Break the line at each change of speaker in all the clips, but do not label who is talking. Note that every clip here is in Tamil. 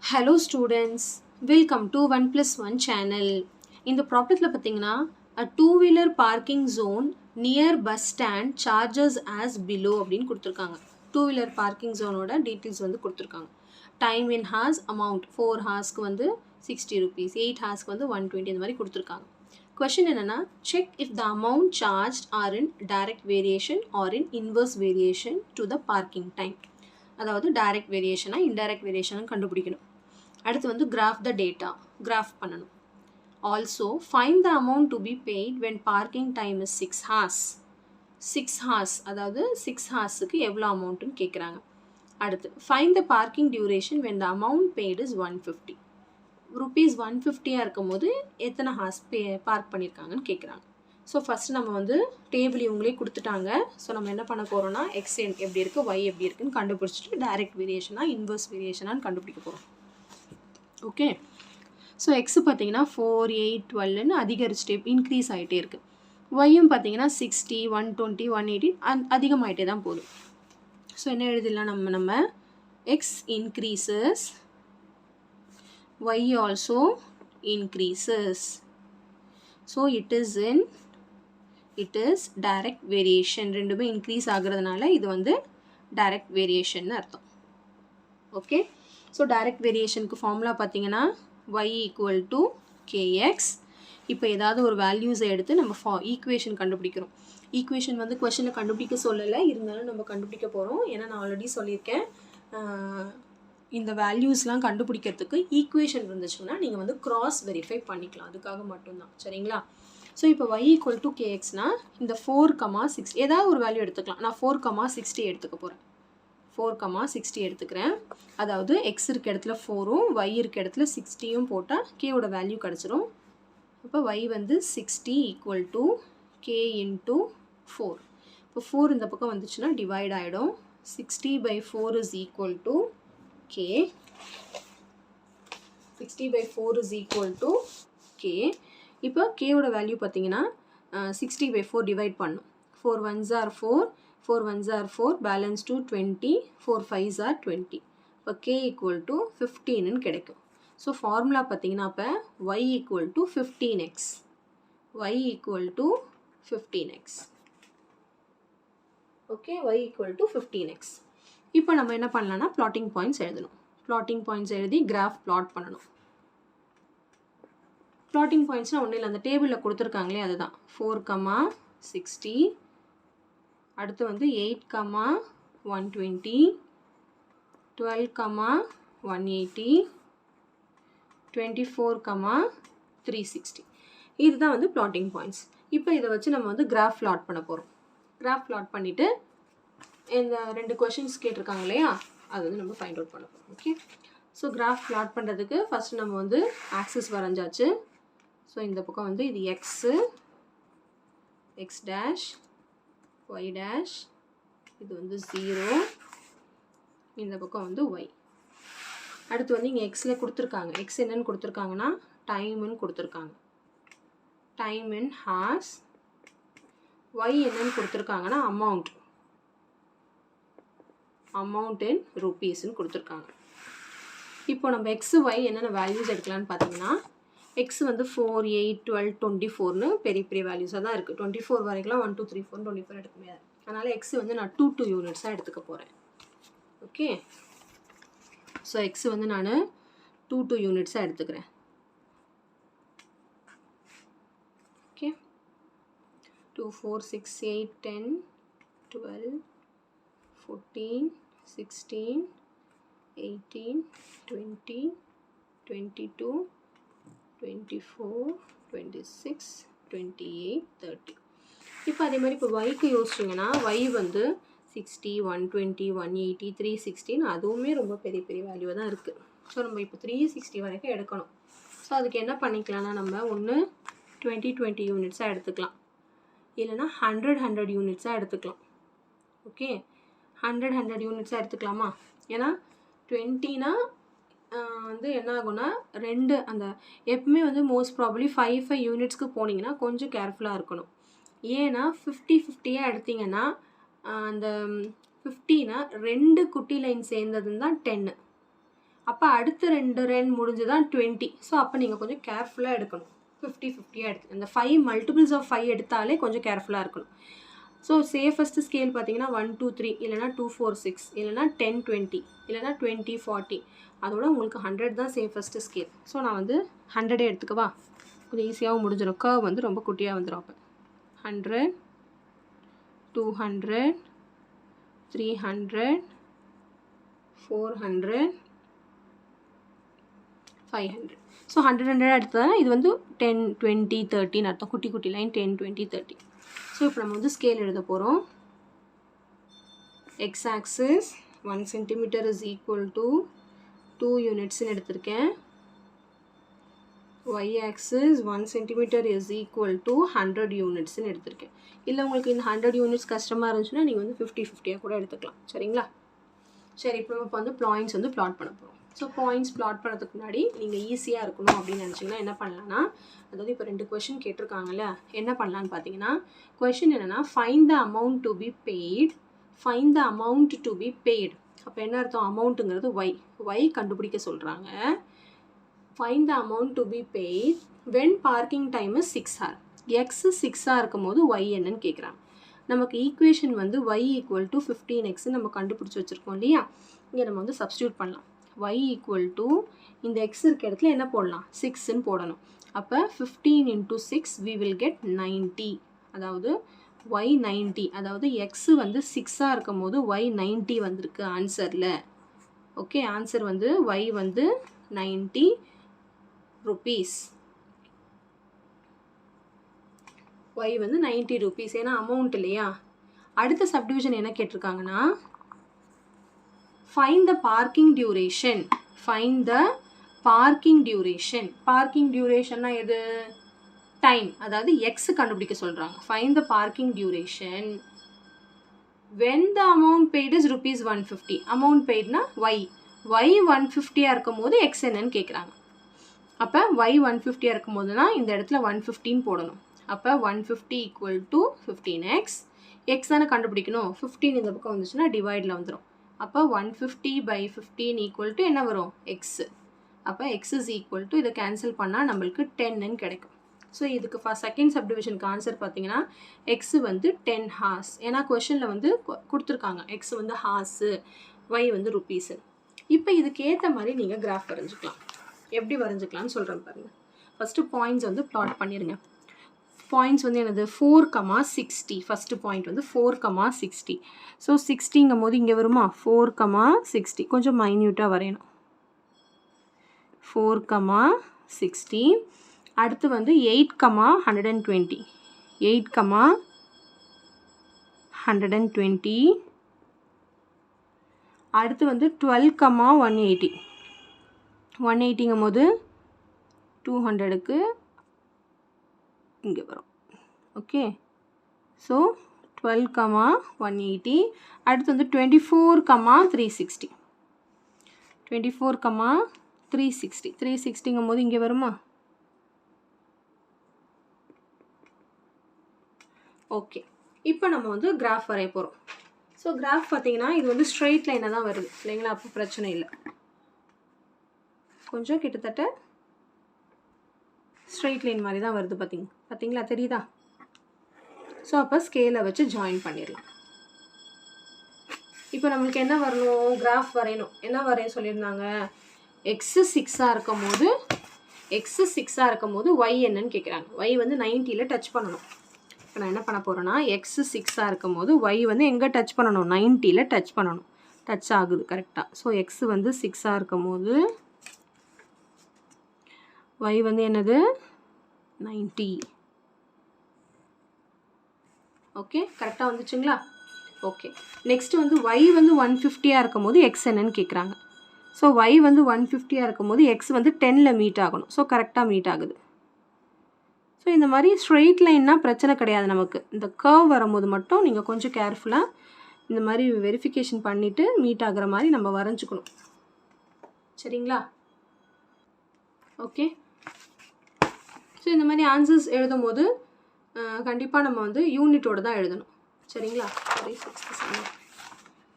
Hello students, welcome to 1 plus 1 channel. இந்த ப்ராப்ளத்தில் பார்த்தீங்கன்னா a two-wheeler parking zone near bus stand charges as below அப்படின்னு கொடுத்துருக்காங்க. Two-wheeler parking zoneோட டீட்டெயில்ஸ் வந்து கொடுத்துருக்காங்க. டைம் இன் ஹார்ஸ் அமௌண்ட் 4 ஹார்ஸ்க்கு வந்து 60 rupees, 8 ஹார்ஸ்க்கு வந்து 120 இந்த மாதிரி கொடுத்துருக்காங்க. கொஷின் என்னென்னா check if the amount charged are in direct variation or in inverse variation to the parking time. அதாவது டைரக்ட் வேரியேஷனா இன்டைரக்ட் வேரியேஷனும் கண்டுபிடிக்கணும். அடுத்து வந்து கிராஃப் த டேட்டா கிராஃப் பண்ணணும். Also find the amount to be paid when parking time is 6 hours. 6 hours அதாவது 6 ஹார்ஸுக்கு எவ்வளோ அமௌண்ட்டுன்னு கேட்குறாங்க. அடுத்து find the parking duration when the amount paid is 150. Rupees 150 இருக்கும் போது எத்தனை ஹார்ஸ் பார்க் பண்ணியிருக்காங்கன்னு கேட்குறாங்க. ஸோ ஃபஸ்ட்டு நம்ம வந்து டேபிள் இவங்களே கொடுத்துட்டாங்க. ஸோ நம்ம என்ன பண்ண போகிறோம்னா எக்ஸ் எப்படி இருக்குது ஒய் எப்படி இருக்குன்னு கண்டுபிடிச்சிட்டு டைரக்ட் வேரியேஷனாக இன்வர்ஸ் வேரியேஷனான்னு கண்டுபிடிக்க போகிறோம். ஓகே, ஸோ எக்ஸு பார்த்தீங்கன்னா 4, 8, 12ன்னு அதிகரிச்சுட்டே இன்க்ரீஸ் ஆகிட்டே இருக்குது. ஒய்யும் பார்த்தீங்கன்னா 60, 120, 180 அதிகமாகிட்டே தான் போகுது. ஸோ என்ன எழுதிடலாம் நம்ம X increases, Y also increases. So it is direct variation. ரெண்டுமே இன்க்ரீஸ் ஆகுறதுனால இது வந்து டைரக்ட் வேரியேஷன் அர்த்தம். ஓகே, ஸோ டைரக்ட் வேரியேஷனுக்கு ஃபார்முலா பார்த்தீங்கன்னா y ஈக்குவல் டு கேஎக்ஸ். இப்போ ஏதாவது ஒரு வேல்யூஸை எடுத்து நம்ம ஈக்குவேஷன் கண்டுபிடிக்கிறோம். ஈக்குவேஷன் வந்து கொஷனில் கண்டுபிடிக்க சொல்லலை, இருந்தாலும் நம்ம கண்டுபிடிக்க போகிறோம். ஏன்னா நான் ஆல்ரெடி சொல்லியிருக்கேன், இந்த வேல்யூஸ்லாம் கண்டுபிடிக்கிறதுக்கு ஈக்குவேஷன் இருந்துச்சுன்னா நீங்கள் வந்து கிராஸ் வெரிஃபை பண்ணிக்கலாம். அதுக்காக மட்டும்தான், சரிங்களா? ஸோ இப்போ y ஈக்குவல் டு கேஎக்ஸ்னால் இந்த 4,60 ஏதாவது ஒரு வேல்யூ எடுத்துக்கலாம். நான் 4,60 எடுத்துக்க போகிறேன். 4,60 எடுத்துக்கிறேன். அதாவது எக்ஸ் இருக்க இடத்துல 4ம் ஒய் இருக்க இடத்துல 60யும் போட்டால் கேவோட வேல்யூ கிடச்சிரும். இப்போ y வந்து 60 ஈக்குவல் டு கே இன்ட்டு 4. இப்போ 4 இந்த பக்கம் வந்துச்சுன்னா டிவைட் ஆகிடும். 60/4 is equal to K. 60/4 is equal to K. இப்போ கேவோட வேல்யூ பார்த்தீங்கன்னா 60/4 டிவைட் பண்ணும். 4 1s are 4, 4 1s are 4, balance 2 20, 4 5s are 20. இப்போ k ஈக்குவல் டு 15ன்னு கிடைக்கும். ஸோ ஃபார்முலா பார்த்தீங்கன்னா இப்போ y equal to 15x. y equal to 15x. Okay, y equal to 15x. இப்போ நம்ம என்ன பண்ணலாம்னா பிளாட்டிங் பாயிண்ட்ஸ் எழுதணும். பிளாட்டிங் பாயிண்ட்ஸ் எழுதி கிராஃப் பிளாட் பண்ணணும். பிளாட்டிங் பாயிண்ட்ஸ்னால் ஒன்றும் இல்லை, அந்த டேபிளில் கொடுத்துருக்காங்களே அதுதான். 4,60, அடுத்து வந்து 8,120, 12,180, 24,360. இதுதான் வந்து பிளாட்டிங் பாயிண்ட்ஸ். இப்போ இதை வச்சு நம்ம வந்து கிராஃப் பிளாட் பண்ண போகிறோம். கிராஃப் பிளாட் பண்ணிவிட்டு இந்த 2 கொஷின்ஸ் கேட்டிருக்காங்க இல்லையா, அது வந்து நம்ம ஃபைண்ட் அவுட் பண்ண போகிறோம். ஓகே, ஸோ கிராஃப் பிளாட் பண்ணுறதுக்கு ஃபஸ்ட்டு நம்ம வந்து ஆக்சிஸ் வரைஞ்சாச்சு. ஸோ இந்த பக்கம் வந்து இது X, X dash, Y dash, இது வந்து 0, இந்த பக்கம் வந்து ஒய். அடுத்து வந்து இங்கே எக்ஸில் கொடுத்துருக்காங்க. எக்ஸ் என்னன்னு கொடுத்துருக்காங்கன்னா டைம்னு கொடுத்துருக்காங்க, டைம் இன் ஹார்ஸ். ஒய் என்னன்னு கொடுத்துருக்காங்கன்னா அமௌண்ட், அமௌண்ட் இன் ருபீஸ்ன்னு கொடுத்துருக்காங்க. இப்போ நம்ம எக்ஸு ஒய் என்னென்ன வேல்யூஸ் எடுக்கலான்னு பார்த்தீங்கன்னா எக்ஸ் வந்து 4, 8, 12, 24ன்னு பெரிய பெரிய வேல்யூஸாக தான் இருக்குது. 24 வரைக்கும் 1 2 3 4 24 எடுக்க முடியாது. அதனால் எக்ஸ் வந்து நான் 2 யூனிட்ஸாக எடுத்துக்க போகிறேன். ஓகே, ஸோ எக்ஸ் வந்து நான் 2 யூனிட்ஸாக எடுத்துக்கிறேன். ஓகே, 2 4 6 8 10 12 14 16 18 20 22 24 26 28 30. இப்போ அதே மாதிரி இப்போ ஒய்க்கு யோசிச்சிங்கன்னா ஒய் வந்து 60, 120, 180, 360 அதுவுமே ரொம்ப பெரிய பெரிய வேல்யூவாக தான் இருக்குது. ஸோ நம்ம இப்போ 360 வரைக்கும் எடுக்கணும். ஸோ அதுக்கு என்ன பண்ணிக்கலாம்னா நம்ம ஒன்று 20 யூனிட்ஸாக எடுத்துக்கலாம், இல்லைனா 100 யூனிட்ஸாக எடுத்துக்கலாம். ஓகே, 100 யூனிட்ஸாக எடுத்துக்கலாமா? ஏன்னா 20னா வந்து என்ன ஆகும்னா அந்த எப்பவுமே வந்து மோஸ்ட் ப்ராபப்ளி 5 யூனிட்ஸ்க்கு போனீங்கன்னா கொஞ்சம் கேர்ஃபுல்லாக இருக்கணும். ஏன்னா 50-50யாக எடுத்திங்கன்னா அந்த 50னா 2 குட்டி லைன் சேர்ந்ததுன்னு தான் 10. அப்போ அடுத்த 2 ரன் முடிஞ்சு தான் 20. ஸோ அப்போ நீங்கள் கொஞ்சம் கேர்ஃபுல்லாக எடுக்கணும். 50-50 எடுத்து இந்த 5 மல்டிபிள்ஸ் ஆஃப் 5 எடுத்தாலே கொஞ்சம் கேர்ஃபுல்லாக இருக்கணும். ஸோ சேஃபஸ்ட் ஸ்கேல் பார்த்தீங்கன்னா 1 2 3 இல்லைனா 2 4 6 இல்லைனா 10 20 இல்லைனா 20 40. அதோட உங்களுக்கு 100 தான் சேஃபஸ்ட் ஸ்கேல். ஸோ நான் வந்து 100 எடுத்துக்கவா, கொஞ்சம் ஈஸியாகவும் முடிஞ்சிடும். கர்வ் வந்து ரொம்ப குட்டியாக வந்துடும். அப்போ 100 200 300 400 500. ஸோ 100 எடுத்ததுனா இது வந்து 10 20 30 அர்த்தம். குட்டி குட்டி லைன் 10 20 30. ஸோ இப்போ நம்ம வந்து ஸ்கேல் எழுத போகிறோம். X axis 1 centimetre is equal to 2 யூனிட்ஸ்ன்னு எடுத்திருக்கேன். y axis 1 centimetre is equal to 100 யூனிட்ஸ்ன்னு எடுத்திருக்கேன். இல்லை உங்களுக்கு இந்த 100 யூனிட்ஸ் கஷ்டமாக இருந்துச்சுன்னா நீங்கள் வந்து 50-50 கூட எடுத்துக்கலாம். சரிங்களா? சரி, இப்போ நம்ம வந்து பாயிண்ட்ஸ் வந்து பிளாட் பண்ண போகிறோம். ஸோ பாயிண்ட்ஸ் பிளாட் பண்ணுறதுக்கு முன்னாடி நீங்கள் ஈஸியாக இருக்கணும் அப்படின்னு நினச்சிங்கன்னா என்ன பண்ணலான்னா, அதாவது இப்போ 2 கொஷின் கேட்டிருக்காங்கல்ல, என்ன பண்ணலான்னு பார்த்தீங்கன்னா, கொஷின் என்னென்னா find the amount to be paid, find the amount to be paid. அப்போ என்ன அர்த்தம்? அமௌண்ட்டுங்கிறது ஒய் கண்டுபிடிக்க சொல்கிறாங்க. Find the amount to be paid when parking time is 6 hours. X 6 hours இருக்கும் போது ஒய் என்னன்னு கேட்குறாங்க. நமக்கு ஈக்குவேஷன் வந்து y ஈக்குவல் டு 15x நம்ம கண்டுபிடிச்சி வச்சுருக்கோம் இல்லையா? இங்கே நம்ம வந்து சப்ஸ்டியூட் பண்ணலாம். y ஈக்குவல் டு இந்த x இருக்க இடத்துல என்ன போடலாம்? 6ன்னு போடணும். அப்போ 15 into 6 we will get 90. அதாவது y 90. அதாவது x வந்து 6 இருக்கும் போது y 90 வந்திருக்கு ஆன்சரில். ஓகே, ஆன்சர் வந்து y வந்து 90 rupees. y வந்து 90 rupees. ஏன்னா அமௌண்ட் இல்லையா? அடுத்த சப்டிவிஷன் என்ன கேட்டிருக்காங்கன்னா, find the parking duration. Find the parking duration. Parking டியூரேஷன்னா எது? டைம். அதாவது எக்ஸ் கண்டுபிடிக்க சொல்கிறாங்க. Find the parking duration when the amount paid is rupees 150. Amount பெய்டுனா y 150 இருக்கும் போது எக்ஸ் என்னன்னு கேட்குறாங்க. அப்போ y 150 இருக்கும் போதுனா இந்த இடத்துல 115 போடணும். அப்போ 150 ஈக்குவல் டு 15x. எக்ஸ் தானே கண்டுபிடிக்கணும். 15 இந்த பக்கம் வந்துச்சுன்னா டிவைடில் வந்துடும். அப்போ 150 by 15 ஈக்குவல் டு என்ன வரும்? எக்ஸ். அப்போ எக்ஸ் இஸ் ஈக்குவல் டு இதை கேன்சல் பண்ணால் நம்மளுக்கு 10ன்னு கிடைக்கும். ஸோ இதுக்கு செகண்ட் சப்டிவிஷனுக்கு ஆன்சர் பார்த்தீங்கன்னா எக்ஸ் வந்து 10 hours. ஏன்னா கொஷனில் வந்து கொடுத்துருக்காங்க எக்ஸ் வந்து ஹார்ஸு, ஒய் வந்து ருப்பீஸு. இப்போ இதுக்கு ஏற்ற மாதிரி நீங்கள் கிராஃப் வரைஞ்சிக்கலாம். எப்படி வரைஞ்சிக்கலாம்னு சொல்கிறேன் பாருங்கள். ஃபஸ்ட்டு பாயிண்ட்ஸ் வந்து பிளாட் பண்ணிடுங்க. பாயிண்ட்ஸ் வந்து என்னது? 4,60. ஃபஸ்ட்டு பாயிண்ட் வந்து 4,60. ஸோ 60ங்கும் போது இங்கே வருமா? 4,60. கொஞ்சம் மைன்யூட்டாக வரையணும். 4,60. அடுத்து வந்து 8,120. 8,120. அடுத்து வந்து 12,180. 180ங்கும் போது 200க்கு இங்கே வரும். Okay, so 12,180. அடுத்து வந்து 24,360. 24,360. 360ங்கும் போது இங்கே வருமா? ஓகே, இப்போ நம்ம வந்து கிராஃப் வரைய போகிறோம். ஸோ கிராஃப் பார்த்தீங்கன்னா இது வந்து ஸ்ட்ரெயிட் லைனாக தான் வருது இல்லைங்களா? அப்போ பிரச்சனை இல்லை. கொஞ்சம் கிட்டத்தட்ட ஸ்ட்ரெயிட் லைன் மாதிரி தான் வருது. பார்த்தீங்களா? தெரியுதா? ஸோ அப்போ ஸ்கேலை வச்சு ஜாயின் பண்ணிடலாம். இப்போ நம்மளுக்கு என்ன வரணும்? கிராஃப் வரையணும். என்ன வரைய சொல்லியிருந்தாங்க? எக்ஸு 6 இருக்கும் போது ஒய் என்னன்னு கேட்குறாங்க. ஒய் வந்து 90ல் டச் பண்ணணும். இப்போ நான் என்ன பண்ண போகிறேன்னா, எக்ஸு 6 இருக்கும் போது ஒய் வந்து எங்கே டச் பண்ணணும்? 90ல் டச் பண்ணணும். டச் ஆகுது கரெக்டாக. ஸோ எக்ஸு வந்து 6 இருக்கும் போது y வந்து என்னது? 90. ஓகே, கரெக்டாக வந்துச்சுங்களா? ஓகே, நெக்ஸ்ட் வந்து y வந்து 150 இருக்கும் போது எக்ஸ் என்னன்னு கேட்குறாங்க. ஸோ y வந்து 150 இருக்கும் போது எக்ஸ் வந்து 10ல் மீட் ஆகணும். ஸோ கரெக்டாக மீட் ஆகுது. ஸோ இந்த மாதிரி ஸ்ட்ரெயிட் லைன்னா பிரச்சனை கிடையாது நமக்கு. இந்த கர்வ் வரும்போது மட்டும் நீங்கள் கொஞ்சம் கேர்ஃபுல்லாக இந்த மாதிரி வெரிஃபிகேஷன் பண்ணிவிட்டு மீட் ஆகிற மாதிரி நம்ம வரைஞ்சிக்கணும். சரிங்களா? ஓகே, ஸோ இந்த மாதிரி ஆன்சர்ஸ் எழுதும் போது கண்டிப்பாக நம்ம வந்து யூனிட்டோடு தான் எழுதணும். சரிங்களா?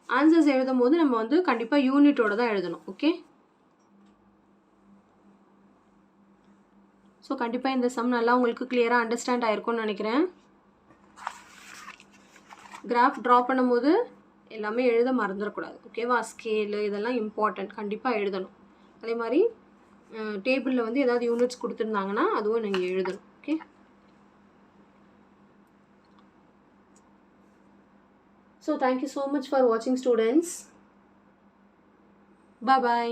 ஆன்சர்ஸ் எழுதும் போது நம்ம வந்து கண்டிப்பாக யூனிட்டோடு தான் எழுதணும். ஓகே. ஸோ கண்டிப்பாக இந்த சம் நல்லா உங்களுக்கு கிளியராக அண்டர்ஸ்டாண்ட் ஆயிருக்கும்னு நினைக்கிறேன். கிராஃப் ட்ரா பண்ணும்போது எல்லாமே எழுத மறந்துடக்கூடாது. ஓகேவா? ஸ்கேலு இதெல்லாம் இம்பார்ட்டன்ட், கண்டிப்பாக எழுதணும். அதே மாதிரி டேபிளில் வந்து ஏதாவது யூனிட்ஸ் கொடுத்துருந்தாங்கன்னா அதுவும் நீங்கள் எழுதணும். Okay, so thank you so much for வாட்சிங் ஸ்டூடெண்ட்ஸ். Bye bye.